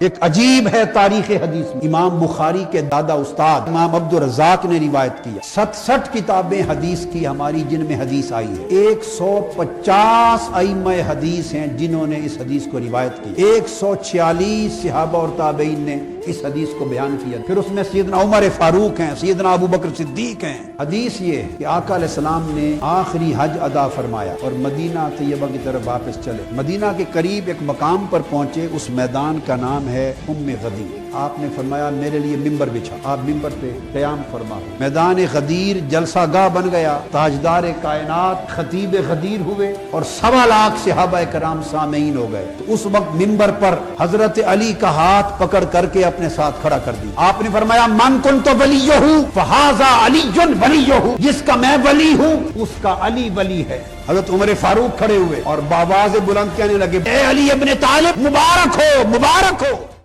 ایک عجیب ہے تاریخ حدیث میں امام بخاری کے دادا استاد امام عبدالرزاق نے روایت کیا 67 کتابیں حدیث کی ہماری جن میں حدیث آئی ہے 150 ائمہ حدیث ہیں جنہوں نے اس حدیث کو روایت کی 146 صحابہ اور تابعین نے اس حدیث کو بیان کیا پھر اس میں سیدنا عمر فاروق ہیں سیدنا ابو بکر صدیق ہیں حدیث یہ ہے کہ آقا علیہ السلام نے آخری حج ادا فرمایا اور مدینہ طیبہ کی طرف واپس چلے مدینہ کے قریب ایک مقام پر پہنچے اس میدان کا نام ہے ام غدیر آپ نے فرمایا میرے لیے ممبر بچھا آپ ممبر پہ قیام فرما میدان غدیر جلسہ گاہ بن گیا تاجدار کائنات خطیب غدیر ہوئے اور 1.25 لاکھ صحابہ کرام سامعین ہو گئے تو اس وقت ممبر پر حضرت علی کا ہاتھ پکڑ کر کے اپنے ساتھ کھڑا کر دی آپ نے فرمایا من کنت ولیہ فہذا علی ولیہ جس کا میں ولی ہوں اس کا علی ولی ہے حضرت عمر فاروق کھڑے ہوئے اور بآواز بلند کہنے لگے اے علی ابن طالب مبارک ہو